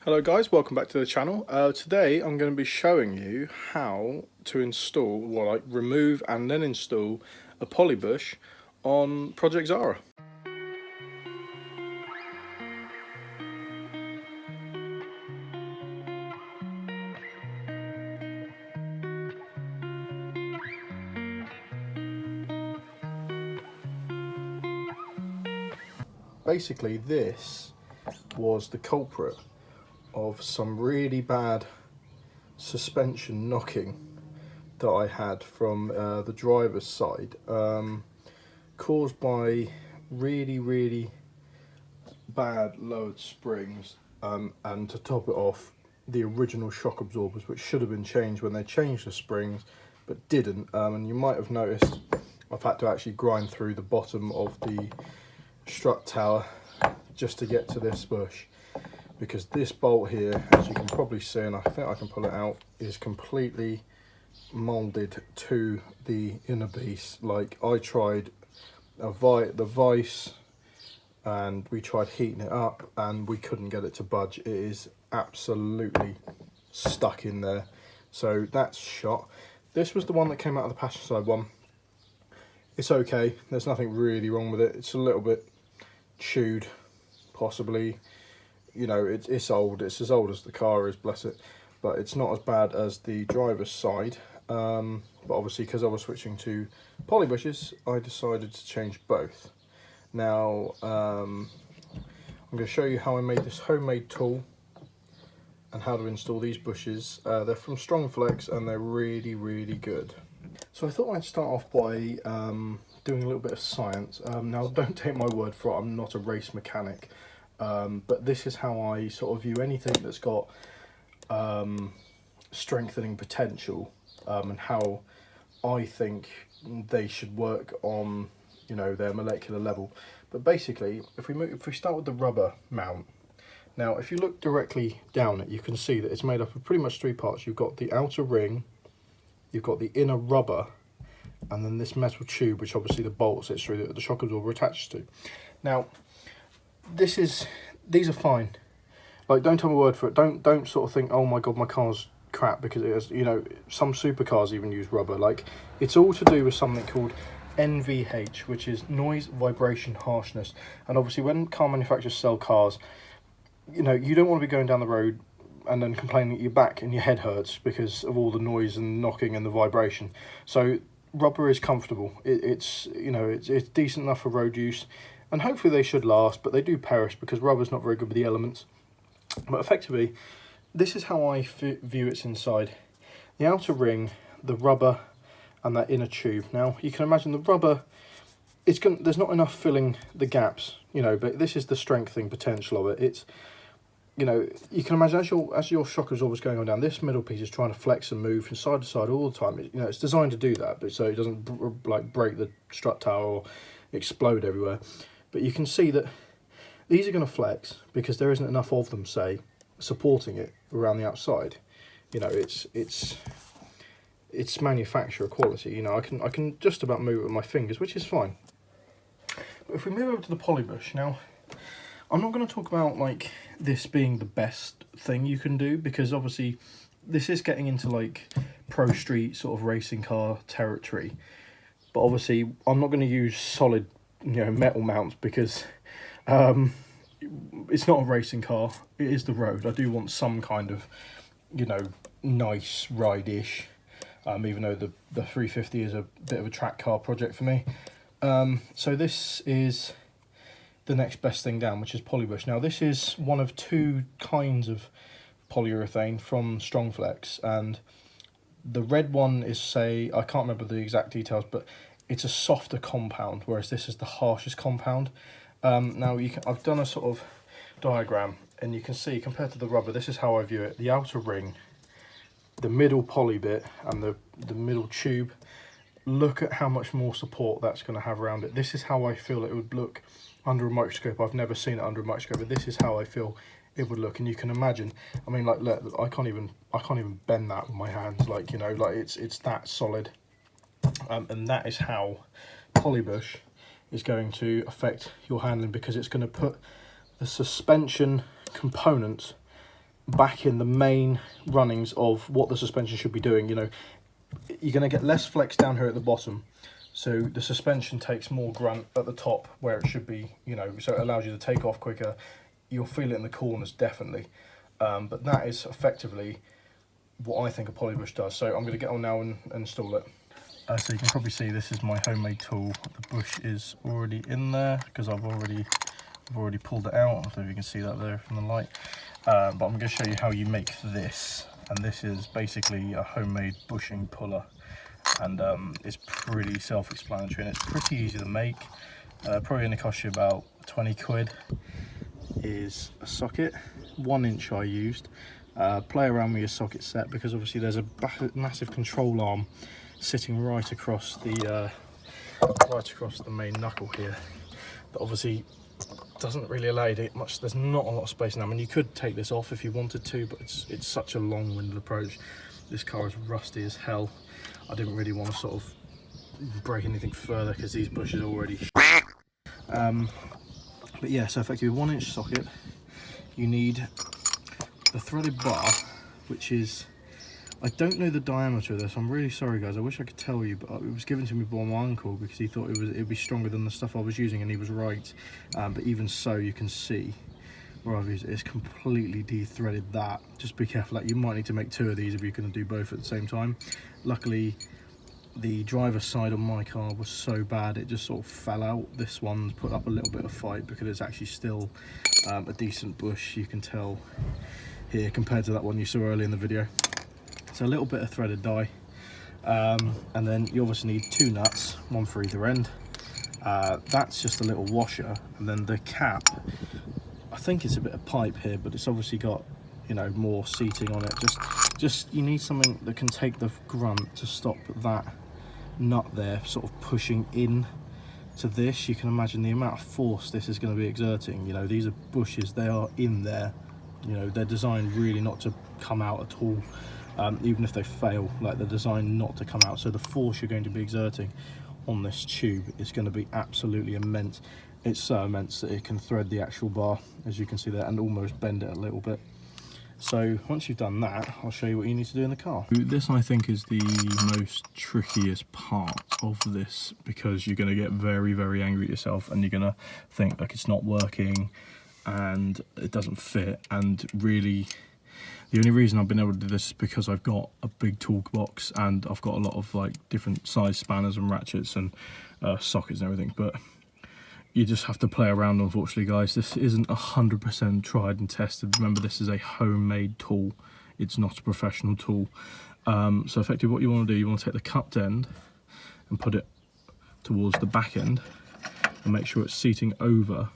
Hello guys, welcome back to the channel. Today I'm going to be showing you how to install, remove and then install a polybush on Project Zara. Basically this was the culprit of some really bad suspension knocking that I had from the driver's side, caused by really bad lowered springs, and to top it off, the original shock absorbers, which should have been changed when they changed the springs but didn't. And you might have noticed I've had to actually grind through the bottom of the strut tower just to get to this bush, because this bolt here, as you can probably see, and I think I can pull it out, is completely molded to the inner piece. Like, I tried the vise and we tried heating it up and we couldn't get it to budge. It is absolutely stuck in there, so that's shot. This was the one that came out of the passenger side one. It's okay, there's nothing really wrong with it. It's a little bit chewed, possibly, you know, it's old, it's as old as the car is, bless it, but it's not as bad as the driver's side. But obviously, because I was switching to polybushes, I decided to change both. Now I'm going to show you how I made this homemade tool and how to install these bushes. They're from Strongflex and they're really good. So I thought I'd start off by doing a little bit of science. Now, don't take my word for it, I'm not a race mechanic, but this is how I sort of view anything that's got strengthening potential, and how I think they should work on, you know, their molecular level. But basically, if we start with the rubber mount. Now, if you look directly down it, you can see that it's made up of pretty much three parts. You've got the outer ring, you've got the inner rubber, and then this metal tube, which obviously the bolt sits through that the shock absorber attaches to. Now, these are fine. Like, don't take my word for it. Don't sort of think, oh my god, my car's crap because it is. You know, some supercars even use rubber. Like, it's all to do with something called NVH, which is noise, vibration, harshness. And obviously, when car manufacturers sell cars, you know, you don't want to be going down the road and then complaining that your back and your head hurts because of all the noise and knocking and the vibration. So rubber is comfortable. It's you know, it's decent enough for road use, and hopefully they should last, but they do perish because rubber's not very good with the elements. But effectively, this is how I view its inside. The outer ring, the rubber, and that inner tube. Now, you can imagine the rubber, there's not enough filling the gaps, you know, but this is the strengthening potential of it. It's, you know, you can imagine as your shock absorber's going on down, this middle piece is trying to flex and move from side to side all the time. You know, it's designed to do that, but so it doesn't like break the strut tower or explode everywhere. But you can see that these are going to flex because there isn't enough of them, say, supporting it around the outside. You know, it's manufacturer quality. You know, I can just about move it with my fingers, which is fine. But if we move over to the polybush now, I'm not going to talk about like this being the best thing you can do, because obviously this is getting into like pro street sort of racing car territory. But obviously I'm not going to use solid, you know, metal mounts because it's not a racing car, it is the road. I do want some kind of, you know, nice ride-ish, even though the 350 is a bit of a track car project for me. So this is the next best thing down, which is polybush. Now, this is one of two kinds of polyurethane from Strongflex, and the red one is, say, I can't remember the exact details, but it's a softer compound, whereas this is the harshest compound. Now, I've done a sort of diagram, and you can see, compared to the rubber, this is how I view it. The outer ring, the middle poly bit, and the middle tube, look at how much more support that's going to have around it. This is how I feel it would look under a microscope. I've never seen it under a microscope, but this is how I feel it would look. And you can imagine, I mean, like, look, I can't even bend that with my hands, like, you know, like it's that solid. And that is how polybush is going to affect your handling, because it's going to put the suspension components back in the main runnings of what the suspension should be doing. You know, you're going to get less flex down here at the bottom, so the suspension takes more grunt at the top where it should be, you know, so it allows you to take off quicker. You'll feel it in the corners, definitely. But that is effectively what I think a polybush does. So I'm going to get on now and install it. So you can probably see this is my homemade tool. The bush is already in there because I've already pulled it out. I don't know if you can see that there from the light. But I'm going to show you how you make this. And this is basically a homemade bushing puller. And it's pretty self-explanatory and it's pretty easy to make. Probably going to cost you about 20 quid. Is a socket, 1 inch I used. Play around with your socket set because obviously there's a massive control arm sitting right across the main knuckle here that obviously doesn't really allow you to get much. There's not a lot of space now. I mean, you could take this off if you wanted to, but it's such a long-winded approach. This car is rusty as hell. I didn't really want to sort of break anything further because these bushes are already but yeah, so effectively 1 inch socket. You need the threaded bar, which is, I don't know the diameter of this. I'm really sorry guys, I wish I could tell you, but it was given to me by my uncle because he thought it'd be stronger than the stuff I was using, and he was right. But even so, you can see where I've used it, it's completely de-threaded that. Just be careful, like you might need to make 2 of these if you're going to do both at the same time. Luckily the driver's side on my car was so bad it just sort of fell out. This one's put up a little bit of fight because it's actually still a decent bush, you can tell here compared to that one you saw earlier in the video. So a little bit of threaded dye, and then you obviously need 2 nuts, 1 for either end. That's just a little washer, and then the cap, I think it's a bit of pipe here, but it's obviously got, you know, more seating on it. Just you need something that can take the grunt to stop that nut there sort of pushing in to this. You can imagine the amount of force this is going to be exerting. You know, these are bushes, they are in there, you know, they're designed really not to come out at all. Even if they fail, like they're designed not to come out, so the force you're going to be exerting on this tube is going to be absolutely immense. It's so immense that it can thread the actual bar, as you can see there, and almost bend it a little bit. So once you've done that, I'll show you what you need to do in the car. This I think is the most trickiest part of this, because you're going to get very, very angry at yourself and you're going to think like it's not working and it doesn't fit. And really, the only reason I've been able to do this is because I've got a big toolbox and I've got a lot of like different size spanners and ratchets and sockets and everything. But you just have to play around, unfortunately, guys. This isn't 100% tried and tested. Remember, this is a homemade tool. It's not a professional tool. So effectively what you want to do, you want to take the cupped end and put it towards the back end and make sure it's seating over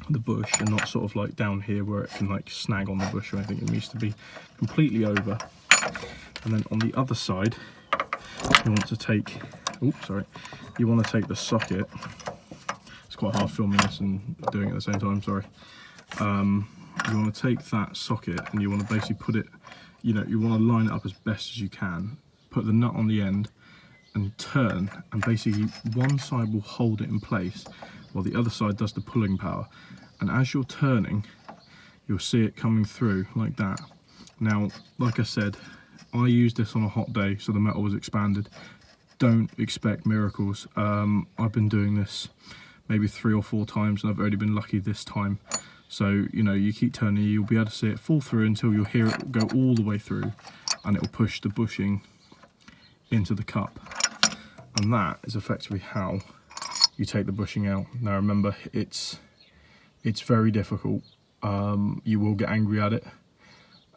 the bush and not sort of like down here where it can like snag on the bush or anything. It needs to be completely over. And then on the other side, you want to take, you want to take the socket. It's quite hard filming this and doing it at the same time, sorry. You want to take that socket and you want to basically put it, you know, you want to line it up as best as you can, put the nut on the end and turn, and basically one side will hold it in place while the other side does the pulling power. And as you're turning, you'll see it coming through like that. Now, like I said, I used this on a hot day, so the metal was expanded. Don't expect miracles. I've been doing this maybe 3 or 4 times and I've already been lucky this time. So, you know, you keep turning, you'll be able to see it fall through until you'll hear it go all the way through and it will push the bushing into the cup. And that is effectively how you take the bushing out. Now remember, it's very difficult. You will get angry at it,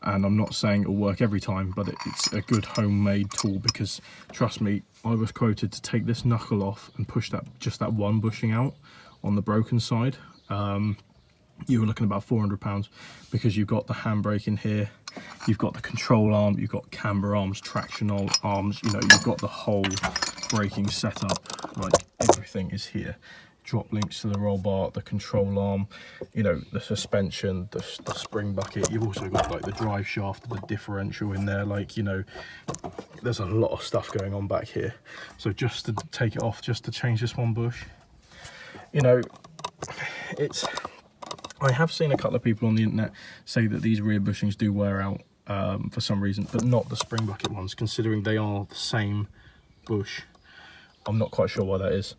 and I'm not saying it'll work every time, but it's a good homemade tool, because trust me, I was quoted to take this knuckle off and push just that one bushing out on the broken side. You were looking about £400, because you've got the handbrake in here, you've got the control arm, you've got camber arms, traction arms, you know, you've got the whole braking setup, like everything is here. Drop links to the roll bar, the control arm, you know, the suspension, the spring bucket. You've also got like the drive shaft, the differential in there, like, you know, there's a lot of stuff going on back here. So just to take it off, just to change this one bush, you know, I have seen a couple of people on the internet say that these rear bushings do wear out for some reason, but not the spring bucket ones, considering they are the same bush. I'm not quite sure why that is,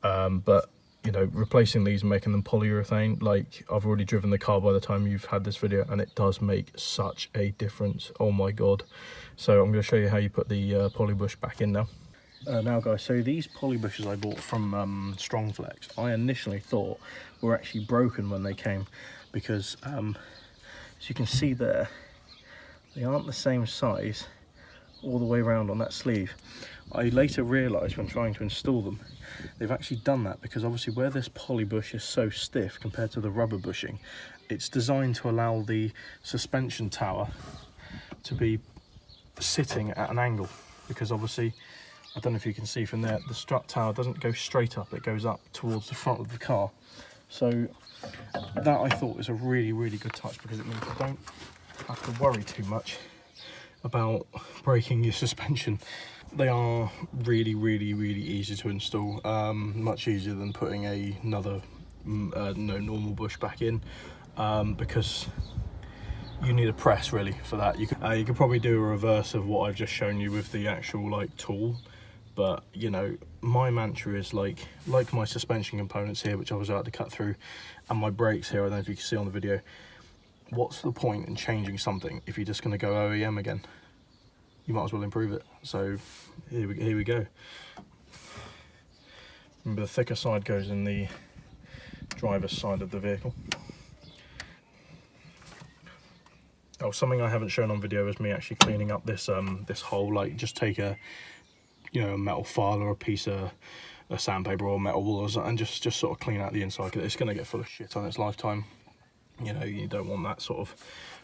but you know, replacing these and making them polyurethane, like I've already driven the car by the time you've had this video, and it does make such a difference. Oh my god. So I'm going to show you how you put the poly bush back in now. Now guys, so these poly bushes I bought from Strongflex, I initially thought were actually broken when they came, because as you can see there, they aren't the same size all the way around on that sleeve. I later realised when trying to install them, they've actually done that because obviously where this poly bush is so stiff compared to the rubber bushing, it's designed to allow the suspension tower to be sitting at an angle, because obviously, I don't know if you can see from there, the strut tower doesn't go straight up, it goes up towards the front of the car. So that I thought was a really, really good touch, because it means you don't have to worry too much about breaking your suspension. They are really, really, really easy to install, much easier than putting another normal bush back in, because you need a press really for that. You could probably do a reverse of what I've just shown you with the actual like tool, but you know, my mantra is like my suspension components here, which I was about to cut through, and my brakes here, I don't know if you can see on the video. What's the point in changing something if you're just going to go OEM again? You might as well improve it. So here we go. Remember, the thicker side goes in the driver's side of the vehicle. Oh, something I haven't shown on video is me actually cleaning up this this hole. Like, just take a a metal file or a piece of sandpaper or metal wool and just sort of clean out the inside, because it's going to get full of shit on its lifetime. You know, you don't want that sort of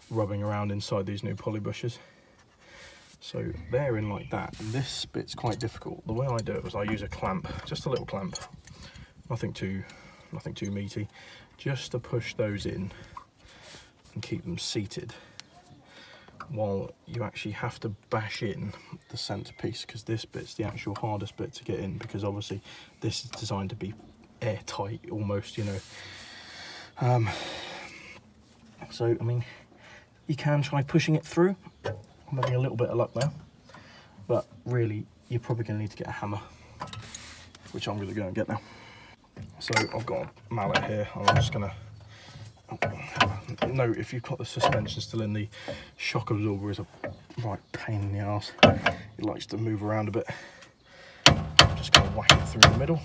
rubbing around inside these new poly bushes. So they're in like that, and this bit's quite difficult. The way I do it was I use a clamp, just a little clamp, nothing too meaty, just to push those in and keep them seated, while you actually have to bash in the centerpiece, because this bit's the actual hardest bit to get in, because obviously this is designed to be airtight almost, you know. So I mean, you can try pushing it through. I'm having a little bit of luck there, but really you're probably going to need to get a hammer, which I'm going to go and get now. So I've got a mallet here, and I'm just going to note, if you've got the suspension still in, the shock absorber is a right pain in the arse. It likes to move around a bit. I'm just going to whack it through the middle.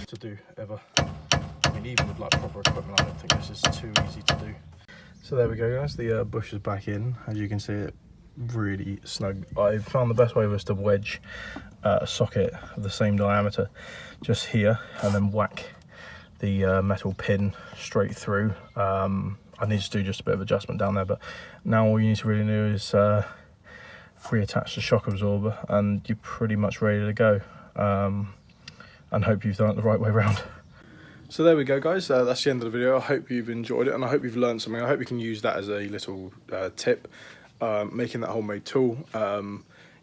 To do ever, I mean, even with like proper equipment, I don't think this is too easy to do. So there we go guys, the bush is back in. As you can see, it really snug. I found the best way was to wedge a socket of the same diameter just here, and then whack the metal pin straight through. I need to do just a bit of adjustment down there, but now all you need to really do is reattach the shock absorber, and you're pretty much ready to go, and hope you've done it the right way around. So there we go guys, that's the end of the video. I hope you've enjoyed it, and I hope you've learned something. I hope you can use that as a little tip, making that homemade tool,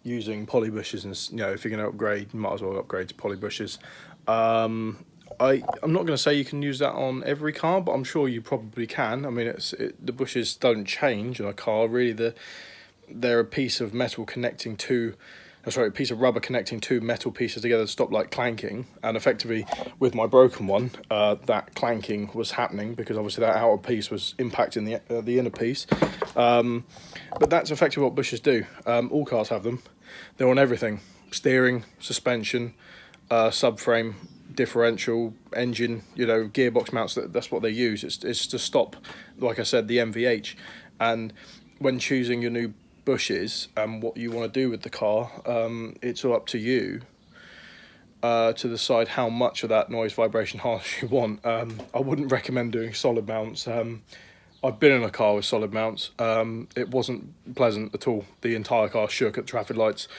using poly bushes, and you know, if you're going to upgrade, you might as well upgrade to poly bushes. I'm not going to say you can use that on every car, but I'm sure you probably can. I mean, the bushes don't change on a car really. They're a piece of metal connecting two, a piece of rubber connecting two metal pieces together to stop like clanking. And effectively, with my broken one, that clanking was happening because obviously that outer piece was impacting the inner piece. But that's effectively what bushes do. All cars have them. They're on everything: steering, suspension, subframe, differential, engine, you know, gearbox mounts. That's what they use. It's to stop, like I said, the MVH. And when choosing your new bushes and what you want to do with the car, it's all up to you to decide how much of that noise, vibration, harsh you want. I wouldn't recommend doing solid mounts. I've been in a car with solid mounts. It wasn't pleasant at all. The entire car shook at traffic lights.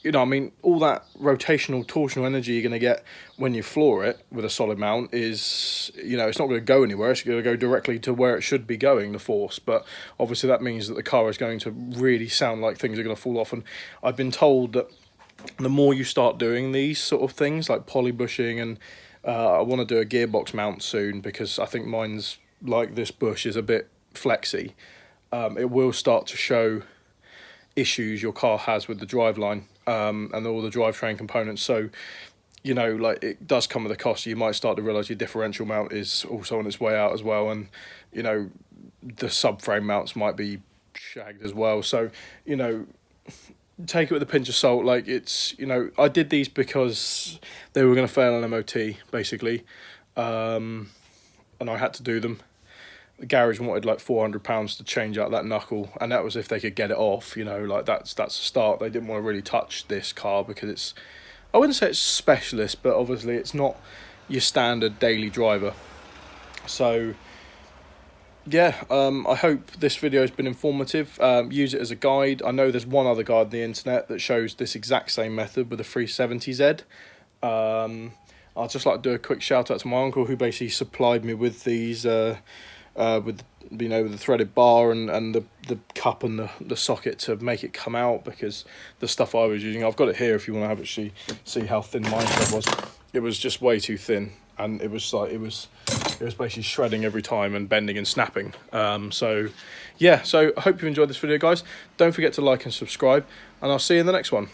You know, I mean, all that rotational, torsional energy you're going to get when you floor it with a solid mount is, you know, it's not going to go anywhere. It's going to go directly to where it should be going, the force. But obviously that means that the car is going to really sound like things are going to fall off. And I've been told that the more you start doing these sort of things, like poly bushing and I want to do a gearbox mount soon because I think mine's, like this bush, is a bit flexy. It will start to show issues your car has with the driveline and all the drivetrain components. So, you know, like, it does come with a cost. You might start to realise your differential mount is also on its way out as well, and, you know, the subframe mounts might be shagged as well. So, you know, take it with a pinch of salt. Like, it's, you know, I did these because they were going to fail an MOT, basically, and I had to do them. The garage wanted like £400 to change out that knuckle, and that was if they could get it off. You know, like, that's a start. They didn't want to really touch this car because it's, I wouldn't say it's specialist, but obviously it's not your standard daily driver. So yeah, I hope this video has been informative. Use it as a guide. I know there's one other guide on the internet that shows this exact same method with a 350z. I'd just like to do a quick shout out to my uncle, who basically supplied me with these, with, you know, the threaded bar and the cup and the socket to make it come out, because the stuff I was using, I've got it here if you want to have it, see how thin my thread was. It was just way too thin, and it was like, it was basically shredding every time and bending and snapping. So yeah, so I hope you enjoyed this video, guys. Don't forget to like and subscribe, and I'll see you in the next one.